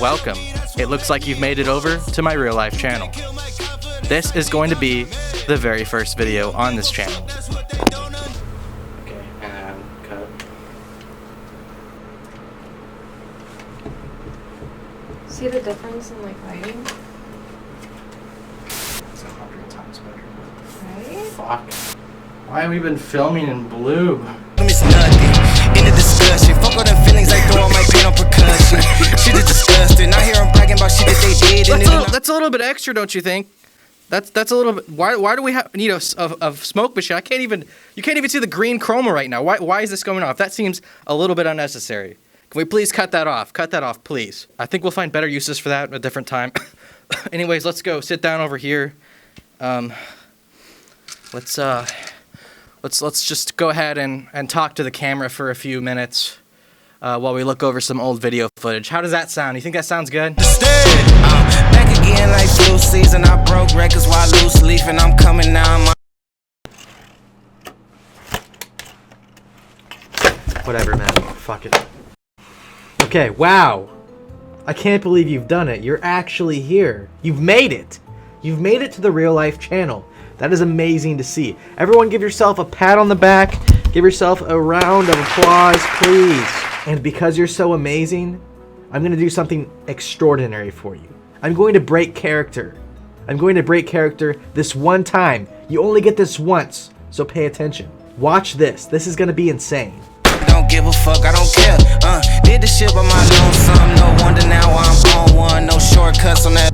welcome. It looks like you've made it over to my real life channel. This is going to be the very first video on this channel. Okay, and cut. See the difference in like lighting? It's 100 times better. Right? Fuck. Why have we been filming in blue? It's nothing in the discussion. Fuck all them feelings like throwing my pain on percussion. Shit is disgusting. I hear them bragging about shit that they did. That's a little bit extra, don't you think? That's a little bit. Why do we need a smoke machine? You can't even see the green chroma right now. Why is this going off? That seems a little bit unnecessary. Can we please cut that off? Cut that off, please. I think we'll find better uses for that at a different time. Anyways, let's go sit down over here. Let's just go ahead and talk to the camera for a few minutes while we look over some old video footage. How does that sound? You think that sounds good? Back again like flu season. I broke records while loose leaf, and I'm coming now. Whatever, man. Fuck it. Okay, wow. I can't believe you've done it. You're actually here. You've made it. You've made it to the real life channel. That is amazing to see. Everyone give yourself a pat on the back. Give yourself a round of applause, please. And because you're so amazing, I'm going to do something extraordinary for you. I'm going to break character. I'm going to break character this one time. You only get this once, so pay attention. Watch this. This is going to be insane. Don't give a fuck, I don't care. Did the shit by my lonesome. No wonder now I'm on one. No shortcuts on that.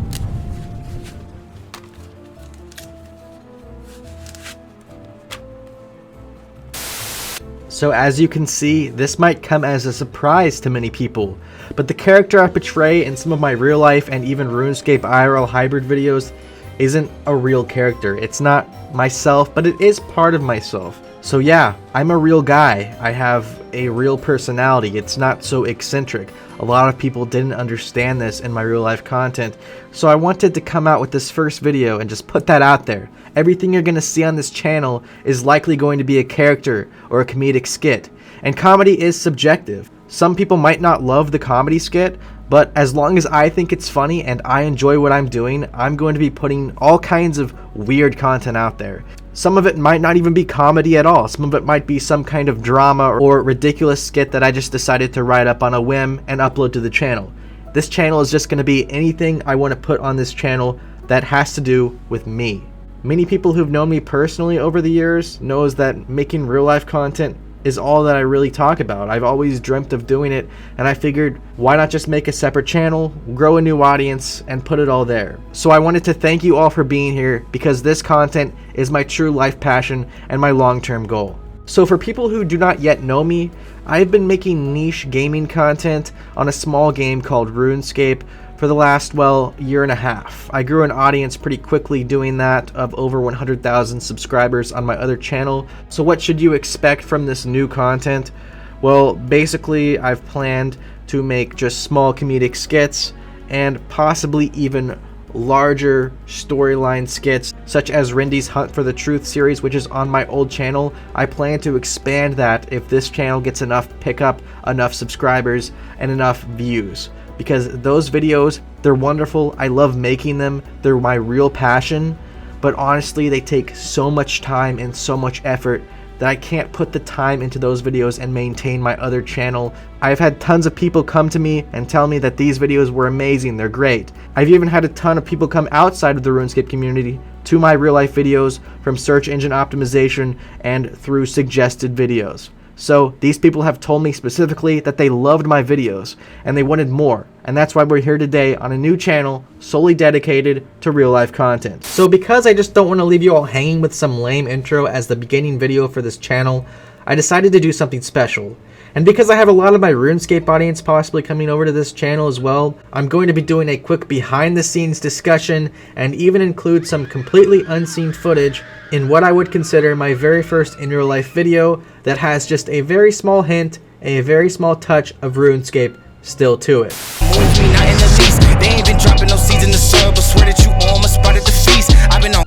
So as you can see, this might come as a surprise to many people, but the character I portray in some of my real life and even RuneScape IRL hybrid videos isn't a real character. It's not myself, but it is part of myself. So yeah, I'm a real guy. I have a real personality. It's not so eccentric. A lot of people didn't understand this in my real life content, so I wanted to come out with this first video and just put that out there. Everything you're going to see on this channel is likely going to be a character or a comedic skit, and comedy is subjective. Some people might not love the comedy skit, but as long as I think it's funny and I enjoy what I'm doing, I'm going to be putting all kinds of weird content out there. Some of it might not even be comedy at all. Some of it might be some kind of drama or ridiculous skit that I just decided to write up on a whim and upload to the channel. This channel is just going to be anything I want to put on this channel that has to do with me. Many people who've known me personally over the years knows that making real life content is all that I really talk about. I've always dreamt of doing it, and I figured why not just make a separate channel, grow a new audience, and put it all there. So I wanted to thank you all for being here, because this content is my true life passion and my long-term goal. So for people who do not yet know me, I've been making niche gaming content on a small game called RuneScape for the last, well, year and a half. I grew an audience pretty quickly doing that, of over 100,000 subscribers on my other channel. So what should you expect from this new content? Well, basically I've planned to make just small comedic skits and possibly even larger storyline skits, such as Rendi's Hunt for the Truth series, which is on my old channel. I plan to expand that if this channel gets enough pickup, enough subscribers, and enough views. Because those videos, they're wonderful. I love making them. They're my real passion. But honestly, they take so much time and so much effort that I can't put the time into those videos and maintain my other channel. I've had tons of people come to me and tell me that these videos were amazing, they're great. I've even had a ton of people come outside of the RuneScape community to my real life videos from search engine optimization and through suggested videos. So these people have told me specifically that they loved my videos and they wanted more, and that's why we're here today on a new channel solely dedicated to real life content. So because I just don't want to leave you all hanging with some lame intro as the beginning video for this channel, I decided to do something special. And because I have a lot of my RuneScape audience possibly coming over to this channel as well, I'm going to be doing a quick behind the scenes discussion and even include some completely unseen footage in what I would consider my very first in real life video that has just a very small hint, a very small touch of RuneScape still to it. Move me not in the least. They ain't been dropping no seeds in the soil, but swear that you almost spotted the feast. I've been on.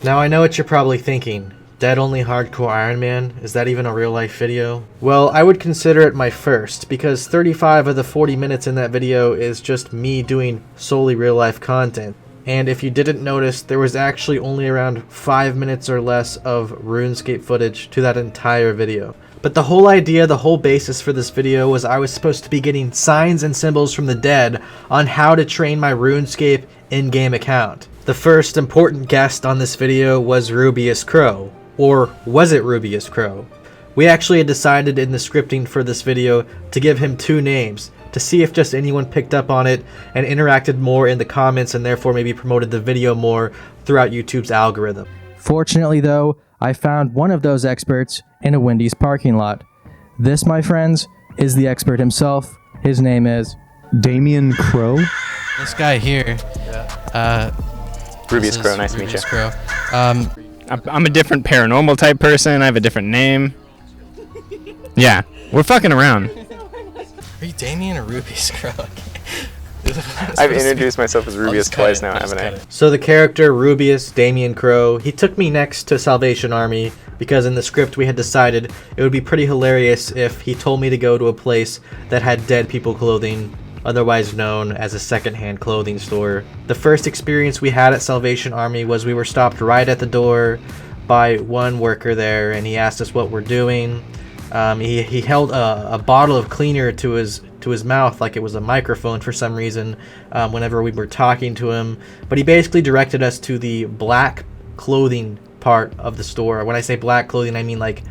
Now I know what you're probably thinking. Dead Only Hardcore Iron Man? Is that even a real life video? Well, I would consider it my first, because 35 of the 40 minutes in that video is just me doing solely real life content. And if you didn't notice, there was actually only around 5 minutes or less of RuneScape footage to that entire video. But the whole idea, the whole basis for this video was I was supposed to be getting signs and symbols from the dead on how to train my RuneScape in-game account. The first important guest on this video was Rubius Crow. Or was it Rubius Crow? We actually had decided in the scripting for this video to give him 2 names, to see if just anyone picked up on it and interacted more in the comments and therefore maybe promoted the video more throughout YouTube's algorithm. Fortunately though, I found one of those experts in a Wendy's parking lot. This, my friends, is the expert himself. His name is Damien Crow. This guy here. Rubius Crow, nice to meet you. Crow. I'm a different paranormal type person. I have a different name. Yeah, we're fucking around. Are you Damien or Rubius Crow? I've introduced myself as Rubius twice now, haven't I? So the character Rubius, Damien Crow, he took me next to Salvation Army because in the script we had decided it would be pretty hilarious if he told me to go to a place that had dead people clothing, otherwise known as a secondhand clothing store. The first experience we had at Salvation Army was we were stopped right at the door by one worker there, and he asked us what we're doing. He held a bottle of cleaner to his mouth like it was a microphone for some reason whenever we were talking to him. But he basically directed us to the black clothing part of the store. When I say black clothing, I mean like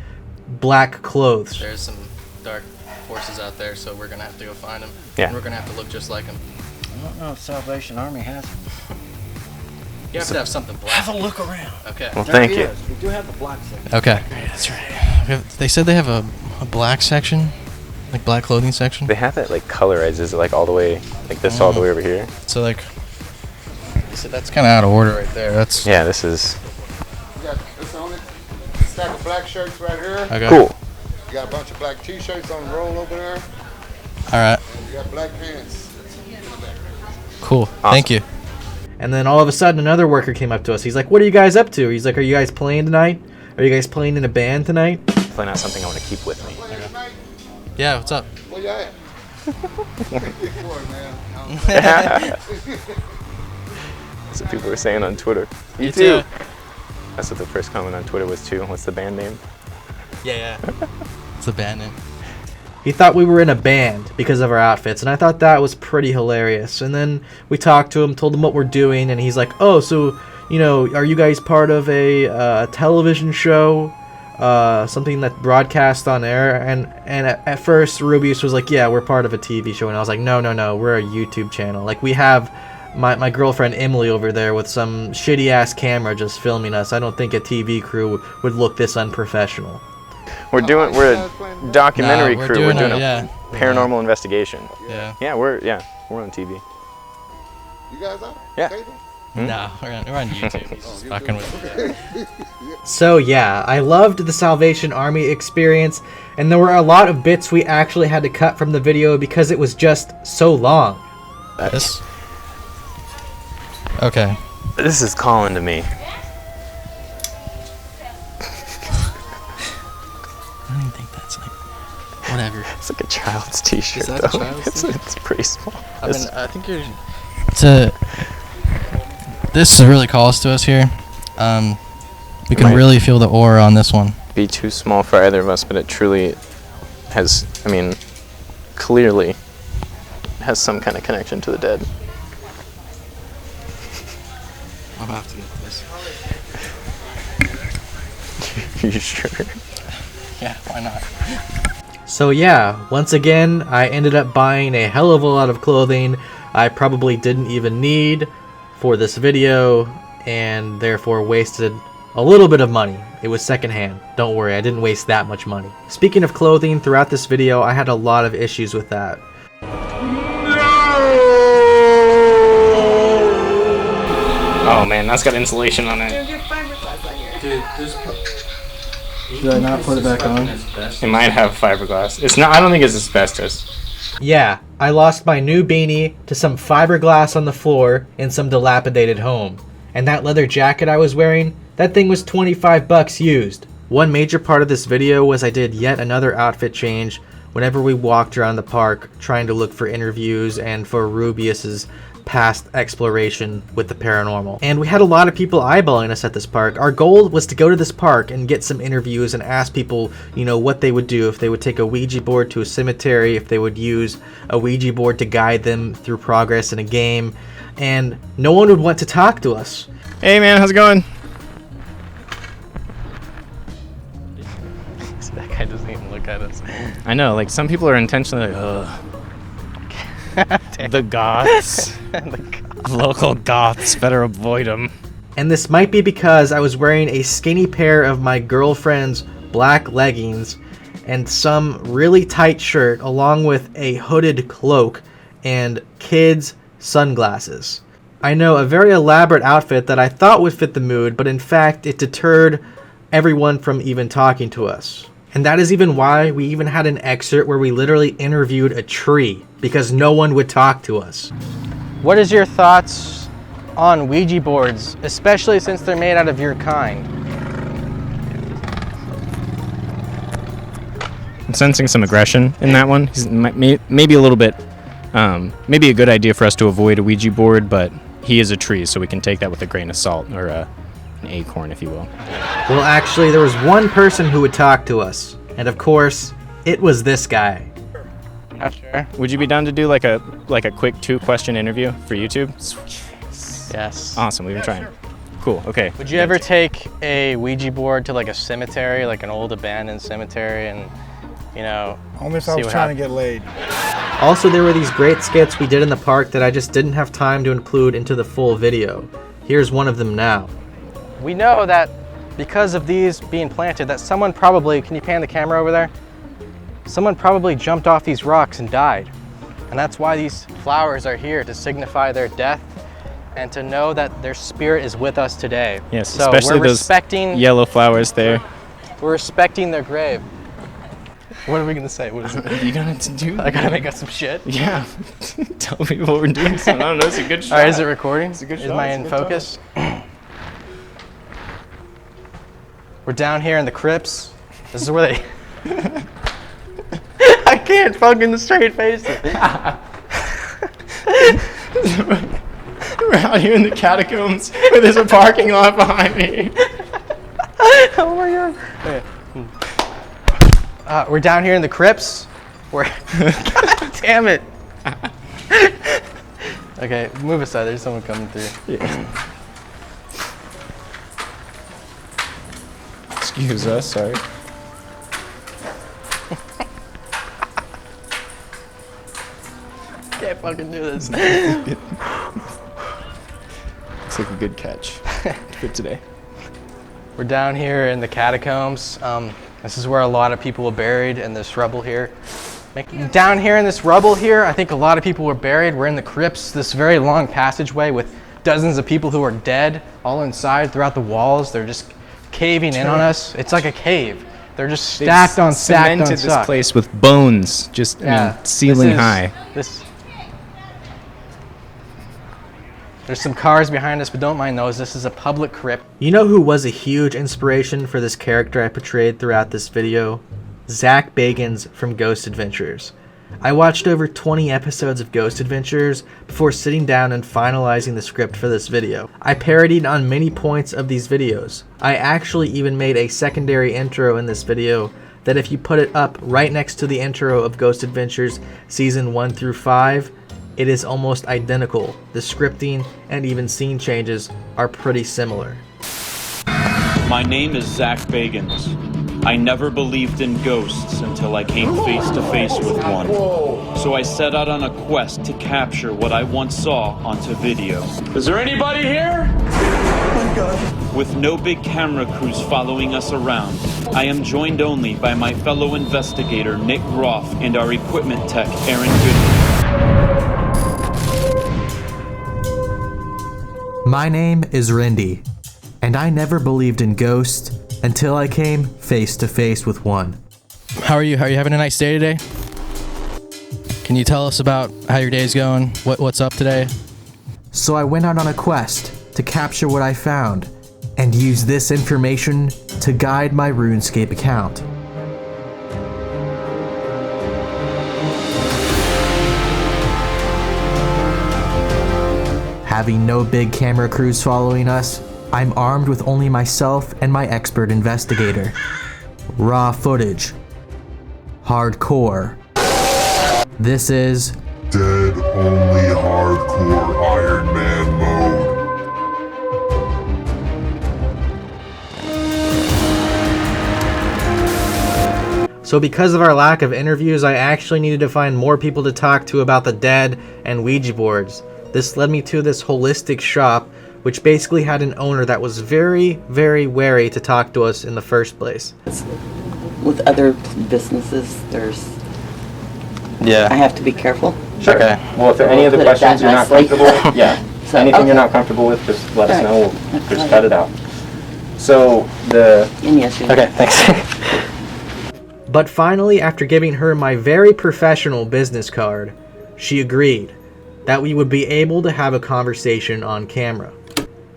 black clothes. There's some dark forces out there, so we're gonna have to go find them. Yeah. And we're gonna have to look just like them. I don't know if Salvation Army has them. You have to have something black. Have a look around. Okay. Well, thank you. Yes, we do have the black section. Okay. That's right. They said they have a black section, like black clothing section. They have it like colorized. Is it like all the way, like this all the way over here? So like, so that's kind of out of order right there. That's Yeah, this is You got this on it. Stack of black shirts right here. okay. cool. You got a bunch of black t-shirts on the roll over there. All right. And you got black pants. Cool. Thank you. And then all of a sudden another worker came up to us. He's like, what are you guys up to? He's like, are you guys playing tonight? Are you guys playing in a band tonight? Definitely not something I want to keep with me. Playing tonight? Yeah. What's up? Where you at? Big boy, man. That's what people were saying on Twitter. You too. That's what the first comment on Twitter was too. What's the band name? Yeah. It's a band name. He thought we were in a band because of our outfits, and I thought that was pretty hilarious. And then we talked to him, told him what we're doing, and he's like, oh, so, you know, are you guys part of a television show? Something that broadcast on air? And at first, Rubius was like, yeah, we're part of a TV show. And I was like, no, we're a YouTube channel. Like, we have my girlfriend Emily over there with some shitty-ass camera just filming us. I don't think a TV crew would look this unprofessional. We're a documentary crew. We're doing yeah. a paranormal investigation. Yeah. Yeah, we're on TV. You guys are? Yeah. Cable? No, we're on YouTube. He's just fucking with me. So yeah, I loved the Salvation Army experience, and there were a lot of bits we actually had to cut from the video because it was just so long. This. Okay. This is calling to me. I don't even think that's like whatever. It's like a child's t-shirt Is that a though. child's It's pretty small. I mean, I think you're. This really calls to us here. We can Might really feel the aura on this one. be too small for either of us, but it truly has, I mean, clearly has some kind of connection to the dead. I'll have to get this. You sure? Yeah, why not? So yeah, once again, I ended up buying a hell of a lot of clothing I probably didn't even need for this video, and therefore wasted a little bit of money. It was secondhand. Don't worry, I didn't waste that much money. Speaking of clothing, throughout this video, I had a lot of issues with that. Oh man, that's got insulation on it. There's your fiberglass on here. Should I not put it back on? It might have fiberglass. It's not. I don't think it's asbestos. Yeah, I lost my new beanie to some fiberglass on the floor in some dilapidated home. And that leather jacket I was wearing, That thing was 25 bucks used. One major part of this video was I did yet another outfit change whenever we walked around the park trying to look for interviews and for Rubius's past exploration with the paranormal. And we had a lot of people eyeballing us at this park. Our goal was to go to this park and get some interviews and ask people, you know, what they would do if they would take a Ouija board to a cemetery, if they would use a Ouija board to guide them through progress in a game, and no one would want to talk to us. Hey man, how's it going? That guy doesn't even look at us. I know, like some people are intentionally like, ugh. The goths. Local goths, better avoid them. And this might be because I was wearing a skinny pair of my girlfriend's black leggings and some really tight shirt along with a hooded cloak and kids' sunglasses. I know, a very elaborate outfit that I thought would fit the mood, but in fact it deterred everyone from even talking to us. And that is even why we even had an excerpt where we literally interviewed a tree, because no one would talk to us. What is your thoughts on Ouija boards, especially since they're made out of your kind? I'm sensing some aggression in that one. He's maybe a little bit, maybe a good idea for us to avoid a Ouija board, but he is a tree, so we can take that with a grain of salt, or an acorn, if you will. Well, actually, there was one person who would talk to us, and of course, it was this guy. Sure. Would you be down to do like a quick 2-question interview for YouTube? Yes. Awesome, we've been trying. Cool, okay. Would you ever take a Ouija board to like a cemetery, like an old abandoned cemetery, and, you know, Only if I was trying to get laid. Also, there were these great skits we did in the park that I just didn't have time to include into the full video. Here's one of them now. We know that because of these being planted, that someone probably, can you pan the camera over there? Someone probably jumped off these rocks and died. And that's why these flowers are here, to signify their death and to know that their spirit is with us today. Yes, so especially we're those respecting, yellow flowers there. We're respecting their grave. What are we gonna say? What is it? You gonna do? I gotta make up some shit? Yeah. Tell people we're doing something. I don't know, it's a good shot. All right, is it recording? It's a good Is shot. my in focus? We're down here in the crypts. This is where they... I can't fucking straight face it. We're out here in the catacombs where there's a parking lot behind me. Oh my god. Okay. We're down here in the crypts. God damn it. Okay, move aside. There's someone coming through. Yeah. Excuse us, sorry. Can't fucking do this. Looks like a good catch for today. We're down here in the catacombs. This is where a lot of people were buried in this rubble here. Down here in this rubble here, I think a lot of people were buried. We're in the crypts, this very long passageway with dozens of people who are dead all inside throughout the walls. They're just caving in on us. It's like a cave. They're just stacked on stacked on cemented stacked. this place with bones, just I mean, ceiling high. There's some cars behind us, but don't mind those. This is a public crypt. You know who was a huge inspiration for this character I portrayed throughout this video? Zach Bagans from Ghost Adventures. I watched over 20 episodes of Ghost Adventures before sitting down and finalizing the script for this video. I parodied on many points of these videos. I actually even made a secondary intro in this video that if you put it up right next to the intro of Ghost Adventures Season 1 through 5, it is almost identical. The scripting and even scene changes are pretty similar. My name is Zach Bagans. I never believed in ghosts until I came face to face with one. So I set out on a quest to capture what I once saw onto video. Is there anybody here? Oh my God. With no big camera crews following us around, I am joined only by my fellow investigator Nick Groff and our equipment tech Aaron Goodman. My name is Rendi, and I never believed in ghosts until I came face to face with one. How are you? Are you having a nice day today? Can you tell us about how your day's going? What's up today? So I went out on a quest to capture what I found, and use this information to guide my RuneScape account. Having no big camera crews following us, I'm armed with only myself and my expert investigator. Raw footage. Hardcore. This is Dead Only Hardcore Iron Man mode. So because of our lack of interviews, I actually needed to find more people to talk to about the Dead and Ouija boards. This led me to this holistic shop, which basically had an owner that was very, very wary to talk to us in the first place. With other businesses, I Yeah. have to be careful. Sure. Okay. Well, if there are any other Put it questions that you're not nicely. comfortable, yeah. So, Anything you're okay. not comfortable with, just let us Right. know. We'll That's just fine. cut it out. So the. And yes, you Okay. Thanks. But finally, after giving her my very professional business card, she agreed that we would be able to have a conversation on camera.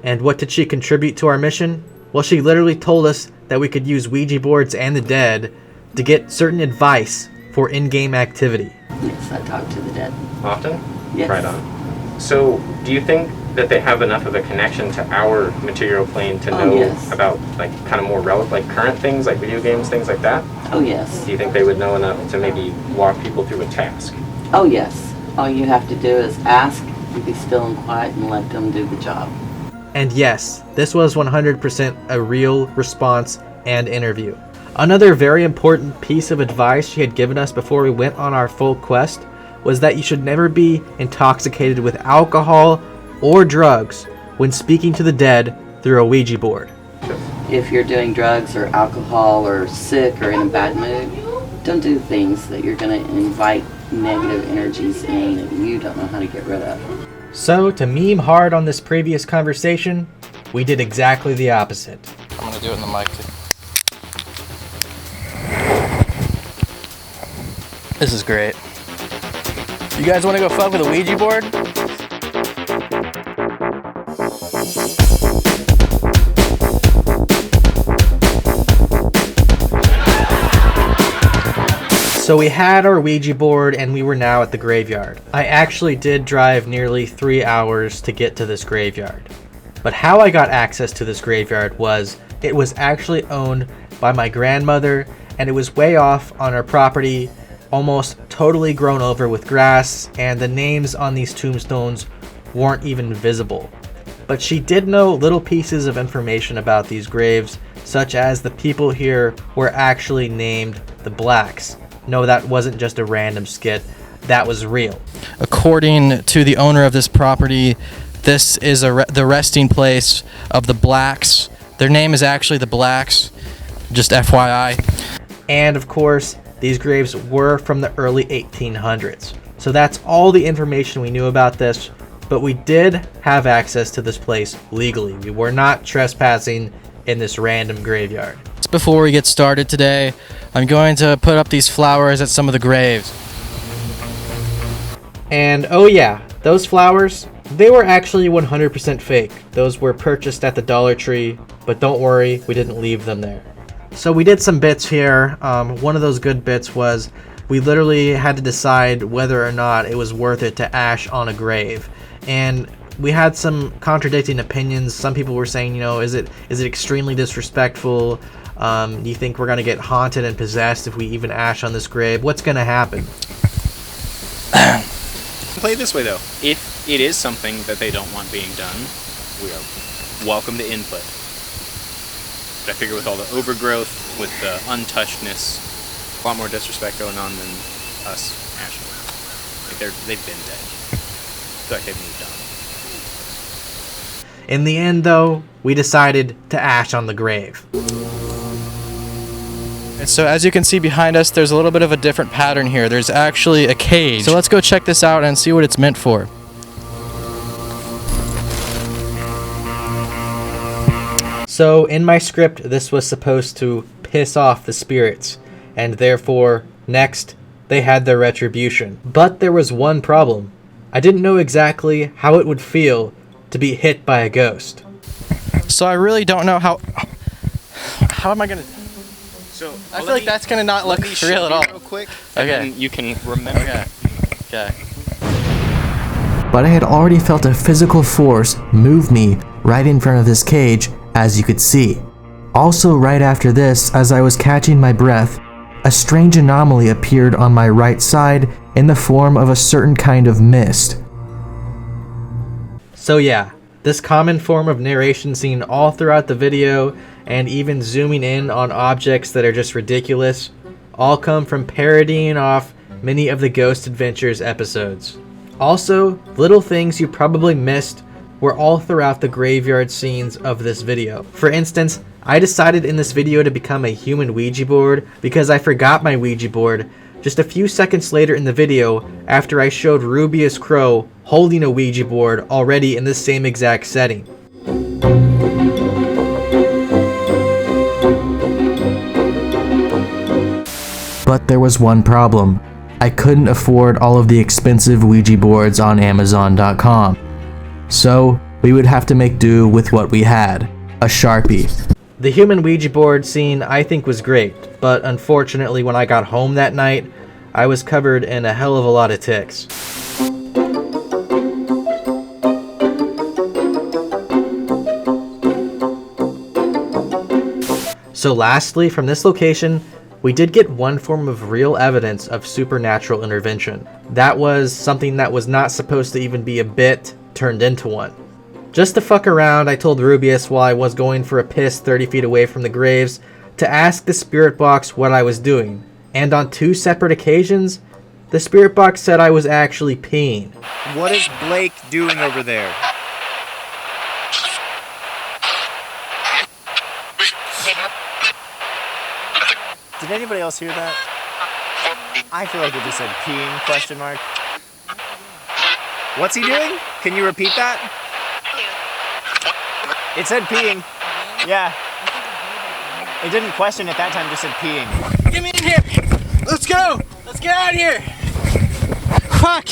And what did she contribute to our mission? Well, she literally told us that we could use Ouija boards and the Dead to get certain advice for in-game activity. Yes, I talk to the dead. Often. Yes. Right on. So, do you think that they have enough of a connection to our material plane to know yes. about like kind of more like current things, like video games, things like that? Oh, yes. Do you think they would know enough to maybe walk people through a task? Oh, yes. All you have to do is ask, and be still and quiet, and let them do the job. And yes, this was 100% a real response and interview. Another very important piece of advice she had given us before we went on our full quest was that you should never be intoxicated with alcohol or drugs when speaking to the dead through a Ouija board. If you're doing drugs or alcohol or sick or in a bad mood, don't do things that you're going to invite negative energies in that you don't know how to get rid of. So, to meme hard on this previous conversation, we did exactly the opposite. I'm gonna do it in the mic too. This is great. You guys want to go fuck with a Ouija board? So we had our Ouija board and we were now at the graveyard. I actually did drive nearly 3 hours to get to this graveyard. But how I got access to this graveyard was, it was actually owned by my grandmother and it was way off on our property, almost totally grown over with grass, and the names on these tombstones weren't even visible. But she did know little pieces of information about these graves, such as the people here were actually named the Blacks. No, that wasn't just a random skit, that was real. According to the owner of this property, this is the resting place of the Blacks. Their name is actually the Blacks, just FYI. And of course, these graves were from the early 1800s. So that's all the information we knew about this, but we did have access to this place legally. We were not trespassing in this random graveyard. Before we get started today, I'm going to put up these flowers at some of the graves. And oh yeah, those flowers, they were actually 100% fake. Those were purchased at the Dollar Tree, but don't worry, we didn't leave them there. So we did some bits here. One of those good bits was we literally had to decide whether or not it was worth it to ash on a grave. And we had some contradicting opinions. Some people were saying, you know, is it extremely disrespectful? Do you think we're gonna get haunted and possessed if we even ash on this grave? What's gonna happen? Play it this way though. If it is something that they don't want being done, we are welcome to input. But I figure with all the overgrowth, with the untouchedness, a lot more disrespect going on than us ashing. Like they've been dead. I feel like they've moved on. In the end, though, we decided to ash on the grave. And so as you can see behind us, there's a little bit of a different pattern here. There's actually a cage. So let's go check this out and see what it's meant for. So in my script, this was supposed to piss off the spirits, and therefore, next, they had their retribution. But there was one problem. I didn't know exactly how it would feel to be hit by a ghost. So I really don't know how am I gonna... So I feel like that's gonna not look real at all. Real quick. Okay. You can remember. Okay. But I had already felt a physical force move me right in front of this cage, as you could see. Also, right after this, as I was catching my breath, a strange anomaly appeared on my right side in the form of a certain kind of mist. So yeah, this common form of narration seen all throughout the video, and even zooming in on objects that are just ridiculous, all come from parodying off many of the Ghost Adventures episodes. Also, little things you probably missed were all throughout the graveyard scenes of this video. For instance, I decided in this video to become a human Ouija board because I forgot my Ouija board just a few seconds later in the video after I showed Rubius Crow holding a Ouija board already in the same exact setting. But there was one problem. I couldn't afford all of the expensive Ouija boards on Amazon.com. So we would have to make do with what we had, a Sharpie. The human Ouija board scene I think was great, but unfortunately when I got home that night, I was covered in a hell of a lot of ticks. So lastly, from this location, we did get one form of real evidence of supernatural intervention. That was something that was not supposed to even be a bit turned into one. Just to fuck around, I told Rubius while I was going for a piss 30 feet away from the graves to ask the spirit box what I was doing. And on 2 separate occasions, the spirit box said I was actually peeing. What is Blake doing over there? Did anybody else hear that? I feel like it just said peeing, question mark. What's he doing? Can you repeat that? It said peeing. Yeah. It didn't question at that time, just said peeing. Get me in here! Let's go! Let's get out of here! Fuck!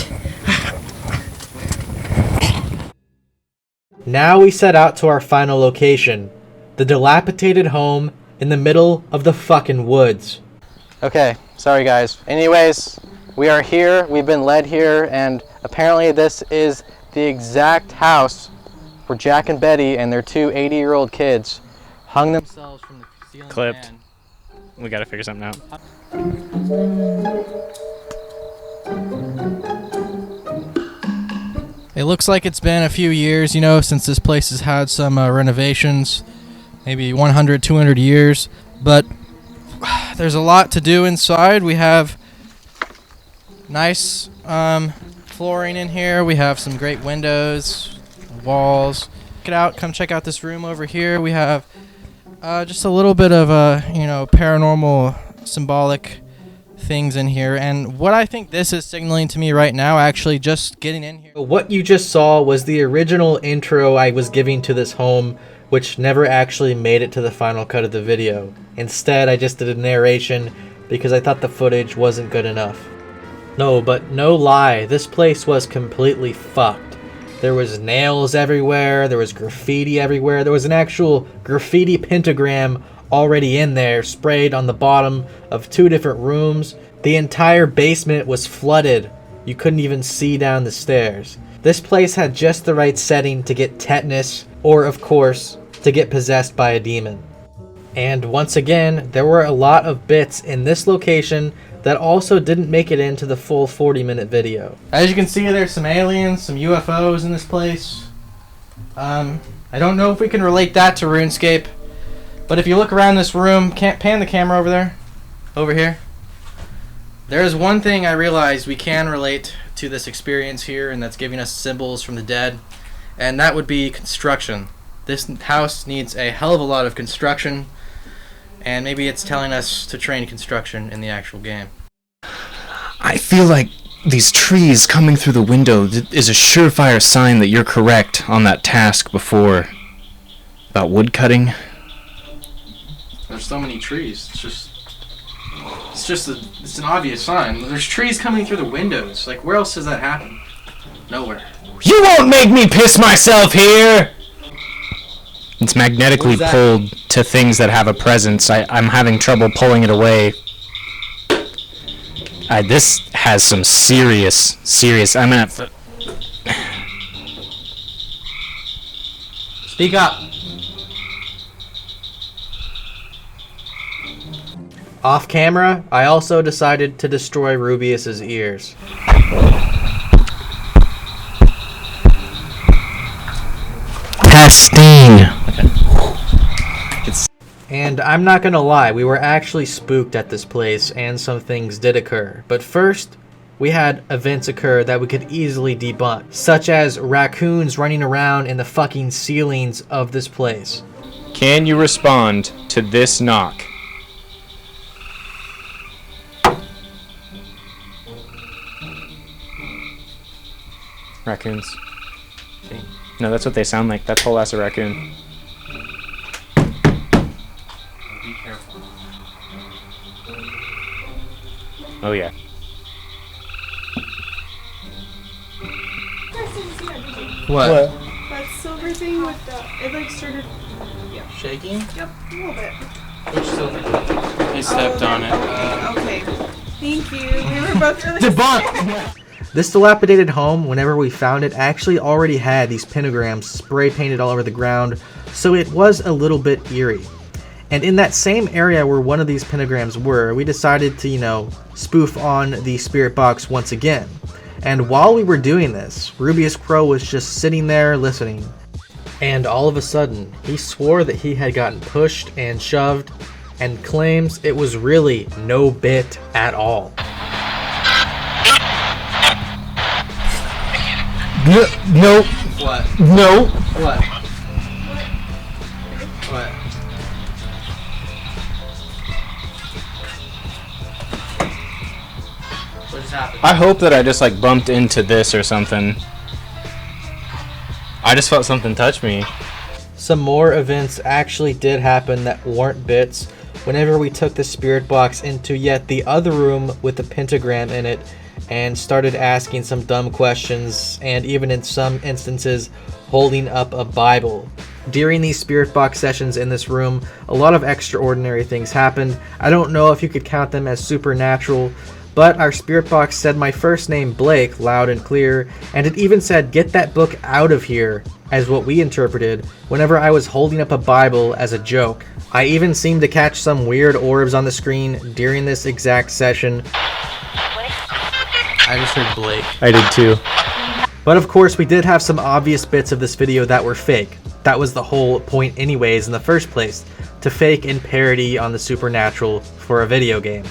Now we set out to our final location, the dilapidated home in the middle of the fucking woods. Okay, sorry guys. Anyways, we are here, we've been led here, and apparently this is the exact house where Jack and Betty and their 2 80-year-old kids hung themselves from the ceiling Clipped. fan. We gotta figure something out. It looks like it's been a few years, you know, since this place has had some renovations. Maybe 100, 200 years. But there's a lot to do inside. We have nice flooring in here. We have some great windows, walls. Check it out. Come check out this room over here. We have just a little bit of paranormal symbolic things in here, and what I think this is signaling to me right now, actually just getting in here. What you just saw was the original intro I was giving to this home, which never actually made it to the final cut of the video. Instead, I just did a narration because I thought the footage wasn't good enough. No, but no lie, this place was completely fucked. There was nails everywhere, there was graffiti everywhere, there was an actual graffiti pentagram already in there, sprayed on the bottom of 2 different rooms. The entire basement was flooded. You couldn't even see down the stairs. This place had just the right setting to get tetanus, or of course, to get possessed by a demon. And once again, there were a lot of bits in this location that also didn't make it into the full 40-minute video. As you can see, there's some aliens, some UFOs in this place. I don't know if we can relate that to RuneScape, but if you look around this room, can't pan the camera over there, over here. There's one thing I realized we can relate to this experience here, and that's giving us symbols from the dead, and that would be construction. This house needs a hell of a lot of construction, and maybe it's telling us to train construction in the actual game. I feel like these trees coming through the window is a surefire sign that you're correct on that task before about wood cutting. There's so many trees. It's an obvious sign. There's trees coming through the windows. Like, where else does that happen? Nowhere. You won't make me piss myself here! It's magnetically pulled to things that have a presence. I'm having trouble pulling it away. This has some serious. I'm gonna have to... Speak up. Off camera, I also decided to destroy Rubius's ears. Testing. And I'm not gonna lie, we were actually spooked at this place and some things did occur. But first, we had events occur that we could easily debunk, such as raccoons running around in the fucking ceilings of this place. Can you respond to this knock? Raccoons. No, that's what they sound like. That's whole ass a raccoon. Be careful. Oh yeah. What? That silver thing with the, it like started, yeah. Shaking? Yep, a little bit. Which silver? He stepped on it. Okay, thank you. We were both really Debunked! This dilapidated home, whenever we found it, actually already had these pentagrams spray painted all over the ground, so it was a little bit eerie. And in that same area where one of these pentagrams were, we decided to, spoof on the spirit box once again. And while we were doing this, Rubius Crow was just sitting there listening. And all of a sudden, he swore that he had gotten pushed and shoved, and claims it was really no bit at all. No. What? No. What? What? What just happened? I hope that I just like bumped into this or something. I just felt something touch me. Some more events actually did happen that weren't bits whenever we took the spirit box into yet the other room with the pentagram in it and started asking some dumb questions and even in some instances holding up a Bible. During these spirit box sessions in this room, a lot of extraordinary things happened. I don't know if you could count them as supernatural, but our spirit box said my first name Blake loud and clear, and it even said get that book out of here as what we interpreted whenever I was holding up a Bible as a joke. I even seemed to catch some weird orbs on the screen during this exact session. I just heard Blake. I did too. But of course we did have some obvious bits of this video that were fake. That was the whole point anyways in the first place, to fake and parody on the supernatural for a video game.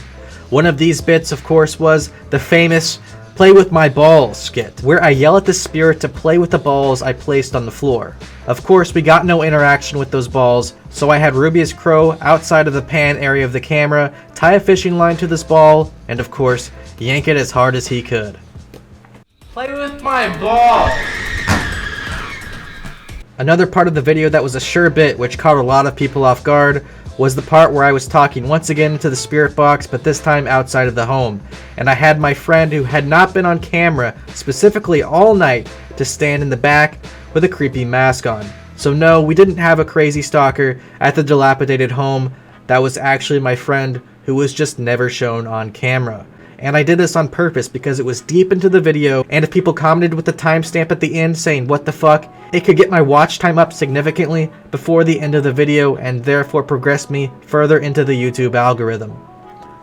One of these bits of course was the famous play with my balls skit, where I yell at the spirit to play with the balls I placed on the floor. Of course we got no interaction with those balls, so I had Rubius Crow outside of the pan area of the camera tie a fishing line to this ball, and of course yank it as hard as he could. Play with my ball! Another part of the video that was a sure bit which caught a lot of people off guard was the part where I was talking once again to the spirit box, but this time outside of the home, and I had my friend who had not been on camera specifically all night to stand in the back with a creepy mask on. So no, we didn't have a crazy stalker at the dilapidated home. That was actually my friend who was just never shown on camera. And I did this on purpose because it was deep into the video, and if people commented with the timestamp at the end saying what the fuck, it could get my watch time up significantly before the end of the video and therefore progress me further into the YouTube algorithm.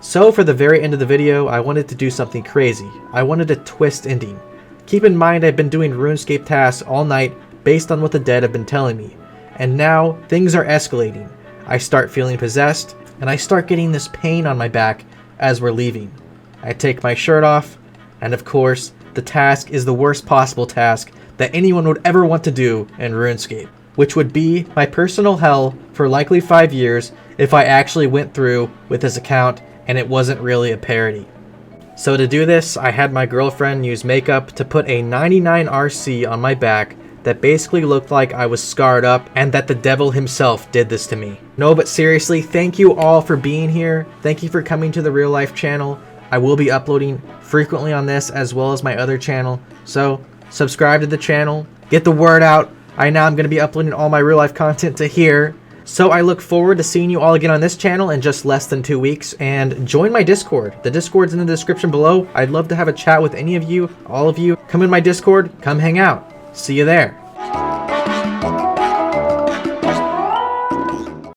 So for the very end of the video, I wanted to do something crazy. I wanted a twist ending. Keep in mind I've been doing RuneScape tasks all night based on what the dead have been telling me. And now, things are escalating. I start feeling possessed, and I start getting this pain on my back as we're leaving. I take my shirt off, and of course, the task is the worst possible task that anyone would ever want to do in RuneScape, which would be my personal hell for likely 5 years if I actually went through with this account and it wasn't really a parody. So to do this, I had my girlfriend use makeup to put a 99 RC on my back that basically looked like I was scarred up and that the devil himself did this to me. No, but seriously, thank you all for being here. Thank you for coming to the Real Life channel. I will be uploading frequently on this as well as my other channel, so subscribe to the channel, get the word out, I now am going to be uploading all my real life content to here. So I look forward to seeing you all again on this channel in just less than 2 weeks, and join my Discord. The Discord's in the description below. I'd love to have a chat with any of you, all of you. Come in my Discord, come hang out. See you there.